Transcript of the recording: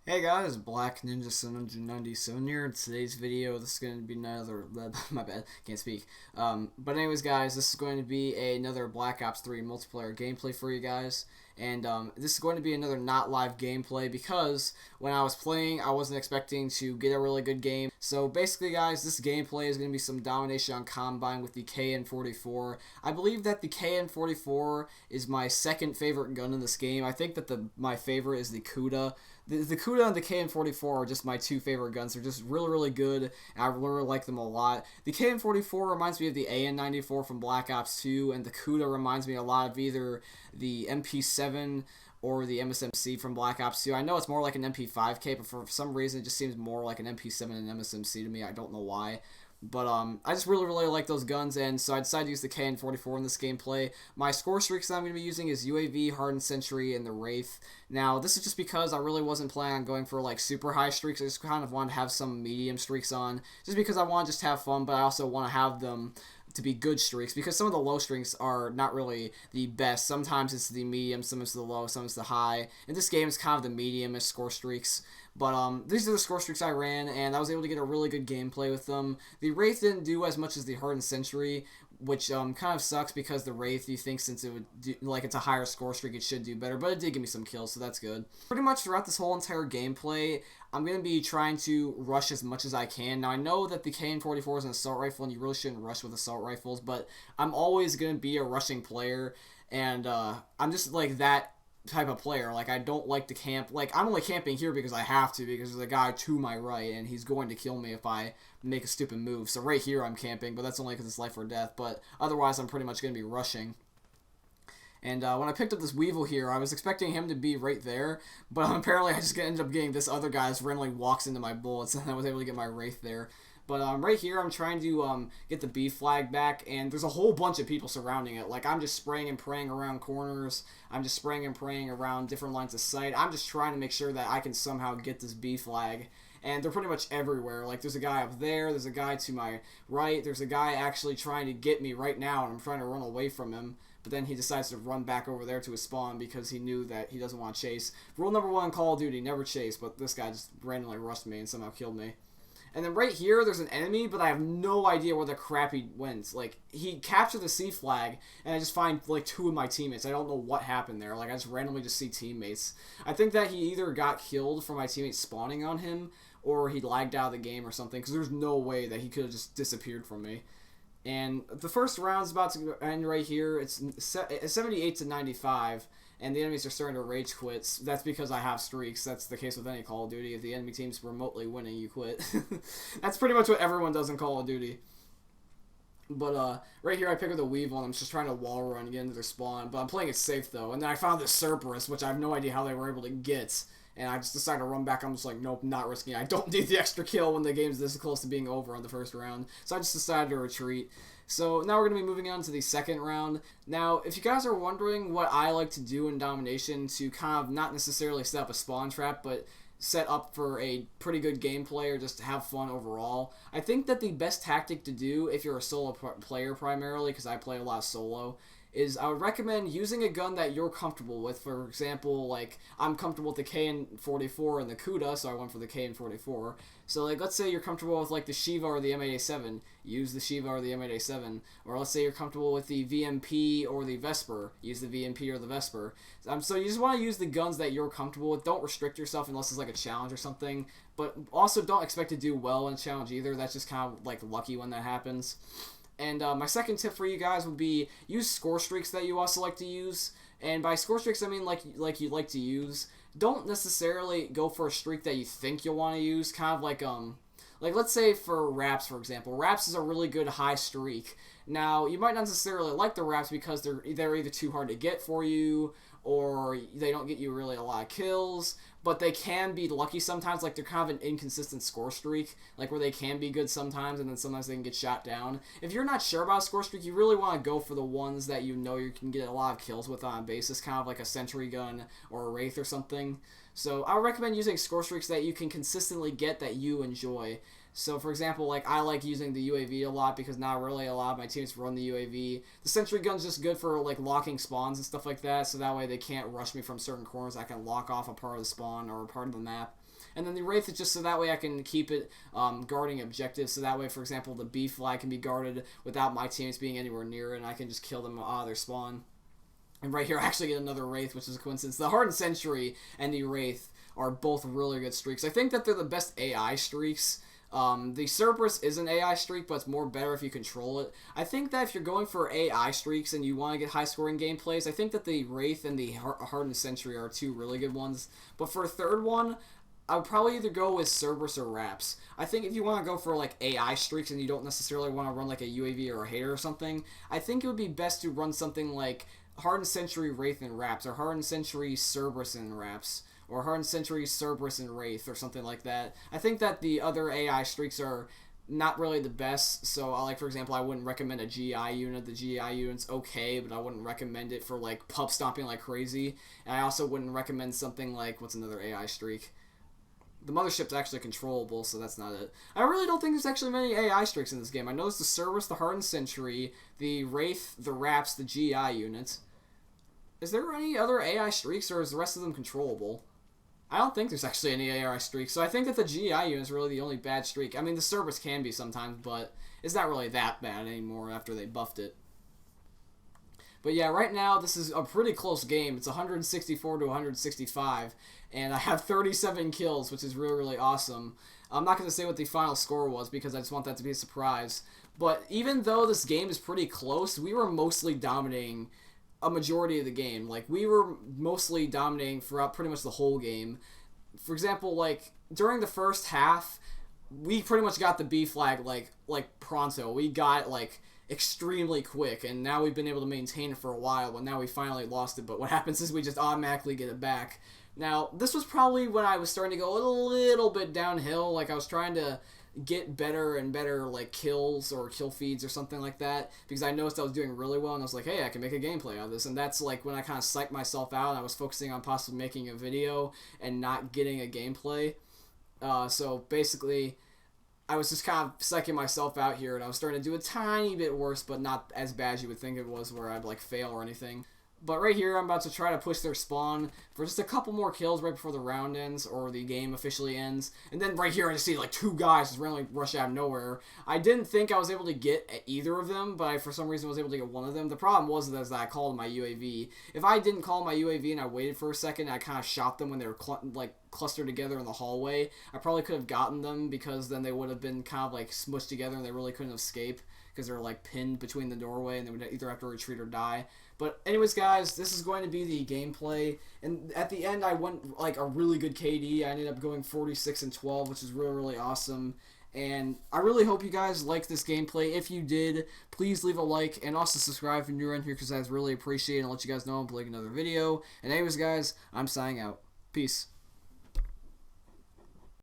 Hey guys, Black Ninja 797 here. In today's video, this is going to be another. My bad, can't speak. But anyways, guys, this is going to be another Black Ops 3 multiplayer gameplay for you guys. And this is going to be another not live gameplay because when I was playing, I wasn't expecting to get a really good game. So basically, guys, this gameplay is going to be some Domination on Combine with the KN-44. I believe that the KN-44 is my second favorite gun in this game. I think that my favorite is the CoD. The CoD and the KN-44 are just my two favorite guns. They're just really, really good, and I really like them a lot. The KN-44 reminds me of the AN-94 from Black Ops 2, and the CoD reminds me a lot of either the MP7 or the MSMC from Black Ops 2. I know it's more like an MP5K, but for some reason it just seems more like an MP7 and MSMC to me. I don't know why. But I just really, really like those guns, and so I decided to use the KN-44 in this gameplay. My score streaks that I'm going to be using is UAV, Hardened Sentry, and the Wraith. Now, this is just because I really wasn't planning on going for like super high streaks. I just kind of wanted to have some medium streaks on, just because I want to just have fun, but I also want to have them to be good streaks, because some of the low streaks are not really the best. Sometimes it's the medium, sometimes it's the low, sometimes it's the high. In this game, it's kind of the medium-ish score streaks. But these are the score streaks I ran, and I was able to get a really good gameplay with them. The Wraith didn't do as much as the Hardened Sentry, which kind of sucks because the Wraith, you think since it would do, like it's a higher score streak, it should do better, but it did give me some kills, so that's good. Pretty much throughout this whole entire gameplay, I'm going to be trying to rush as much as I can. Now, I know that the KN-44 is an assault rifle, and you really shouldn't rush with assault rifles, but I'm always going to be a rushing player, and I'm just like that type of player. Like, I don't like to camp. Like, I'm only camping here because I have to, because there's a guy to my right and he's going to kill me if I make a stupid move. So right here I'm camping, but that's only because it's life or death. But otherwise I'm pretty much going to be rushing. And when I picked up this Weevil here, I was expecting him to be right there, but apparently I just ended up getting this other guy that randomly walks into my bullets, and I was able to get my Wraith there. But right here, I'm trying to get the B flag back, and there's a whole bunch of people surrounding it. Like, I'm just spraying and praying around corners. I'm just spraying and praying around different lines of sight. I'm just trying to make sure that I can somehow get this B flag. And they're pretty much everywhere. Like, there's a guy up there. There's a guy to my right. There's a guy actually trying to get me right now, and I'm trying to run away from him. But then he decides to run back over there to his spawn because he knew that he doesn't want to chase. Rule number 1 in Call of Duty, never chase. But this guy just randomly rushed me and somehow killed me. And then right here, there's an enemy, but I have no idea where the crap he went. Like, he captured the C flag, and I just find, like, 2 of my teammates. I don't know what happened there. Like, I just randomly just see teammates. I think that he either got killed from my teammates spawning on him, or he lagged out of the game or something, because there's no way that he could have just disappeared from me. And the first round's about to end right here. It's 78 to 95. And the enemies are starting to rage quit. That's because I have streaks. That's the case with any Call of Duty. If the enemy team's remotely winning, you quit. That's pretty much what everyone does in Call of Duty. But right here I pick up the Weevil, and I'm just trying to wall run and get into their spawn. But I'm playing it safe, though. And then I found this Cerberus, which I have no idea how they were able to get. And I just decided to run back. I'm just like, nope, not risking it. I don't need the extra kill when the game's this close to being over on the first round. So I just decided to retreat. So now we're going to be moving on to the second round. Now, if you guys are wondering what I like to do in Domination to kind of not necessarily set up a spawn trap, but set up for a pretty good gameplay or just to have fun overall, I think that the best tactic to do if you're a solo player primarily, because I play a lot of solo, is I would recommend using a gun that you're comfortable with. For example, like, I'm comfortable with the KN-44 and the CoD, so I went for the KN-44. So, like, let's say you're comfortable with, like, the Shiva or the M8A7, use the Shiva or the M8A7. Or let's say you're comfortable with the VMP or the Vesper, use the VMP or the Vesper. So you just want to use the guns that you're comfortable with. Don't restrict yourself unless it's, like, a challenge or something. But also don't expect to do well in a challenge either. That's just kind of, like, lucky when that happens. And my second tip for you guys would be use score streaks that you also like to use. And by score streaks, I mean like you like to use. Don't necessarily go for a streak that you think you'll want to use. Kind of like let's say for Raps, for example. Raps is a really good high streak. Now, you might not necessarily like the Raps because they're either too hard to get for you, or they don't get you really a lot of kills, but they can be lucky sometimes. Like, they're kind of an inconsistent score streak, like where they can be good sometimes and then sometimes they can get shot down. If you're not sure about a score streak, you really want to go for the ones that you know you can get a lot of kills with on a basis, kind of like a sentry gun or a Wraith or something. So I would recommend using score streaks that you can consistently get that you enjoy. So, for example, like, I like using the UAV a lot because not really a lot of my teams run the UAV. The sentry gun's just good for, like, locking spawns and stuff like that, so that way they can't rush me from certain corners. I can lock off a part of the spawn or a part of the map. And then the Wraith is just so that way I can keep it guarding objectives, so that way, for example, the B flag can be guarded without my teammates being anywhere near it, and I can just kill them out of their spawn. And right here, I actually get another Wraith, which is a coincidence. The Hardened Sentry and the Wraith are both really good streaks. I think that they're the best AI streaks. The Cerberus is an AI streak, but it's more better if you control it. I think that if you're going for AI streaks and you want to get high-scoring gameplays, I think that the Wraith and the Hardened Sentry are two really good ones. But for a third one, I would probably either go with Cerberus or Raps. I think if you want to go for like AI streaks and you don't necessarily want to run like a UAV or a Hater or something, I think it would be best to run something like Hardened Sentry, Wraith, and Raps, or Hardened Sentry, Cerberus, and Raps, or Hardened Sentry, Cerberus, and Wraith, or something like that. I think that the other AI streaks are not really the best, so like, for example, I wouldn't recommend a GI unit. The GI unit's okay, but I wouldn't recommend it for like pub stomping like crazy. And I also wouldn't recommend something like, what's another AI streak? The Mothership's actually controllable, so that's not it. I really don't think there's actually many AI streaks in this game. I know it's the Cerberus, the Hardened Sentry, the Wraith, the Raps, the GI units. Is there any other AI streaks, or is the rest of them controllable? I don't think there's actually any AI streaks, so I think that the GI unit is really the only bad streak. I mean, the Cerberus can be sometimes, but it's not really that bad anymore after they buffed it. But yeah, right now, this is a pretty close game. It's 164 to 165, and I have 37 kills, which is really, really awesome. I'm not going to say what the final score was, because I just want that to be a surprise. But even though this game is pretty close, we were mostly dominating a majority of the game. Like, we were mostly dominating throughout pretty much the whole game. For example, like, during the first half, we pretty much got the B flag, like pronto. We got it, like, extremely quick, and now we've been able to maintain it for a while, but now we finally lost it. But what happens is we just automatically get it back. Now, this was probably when I was starting to go a little bit downhill. Like, I was trying to get better and better, like, kills or kill feeds or something like that, because I noticed I was doing really well, and I was like, hey, I can make a gameplay out of this. And that's like when I kind of psyched myself out, and I was focusing on possibly making a video and not getting a gameplay. So basically, I was just kind of psyching myself out here, and I was starting to do a tiny bit worse, but not as bad as you would think it was, where I'd like fail or anything. But right here, I'm about to try to push their spawn for just a couple more kills right before the round ends, or the game officially ends. And then right here, I just see like two guys just randomly rush out of nowhere. I didn't think I was able to get either of them, but I, for some reason, was able to get one of them. The problem was that I called my UAV. If I didn't call my UAV and I waited for a second, and I kind of shot them when they were clustered together in the hallway, I probably could have gotten them, because then they would have been kind of like smushed together and they really couldn't escape, because they're like pinned between the doorway and they would either have to retreat or die. But anyways, guys, this is going to be the gameplay, and at the end I went like a really good KD. I ended up going 46 and 12, which is really, really awesome. And I really hope you guys liked this gameplay. If you did, please leave a like, and also subscribe if you're new around here, because I really appreciate it, and let you guys know I'm playing another video. And anyways, guys, I'm signing out. Peace.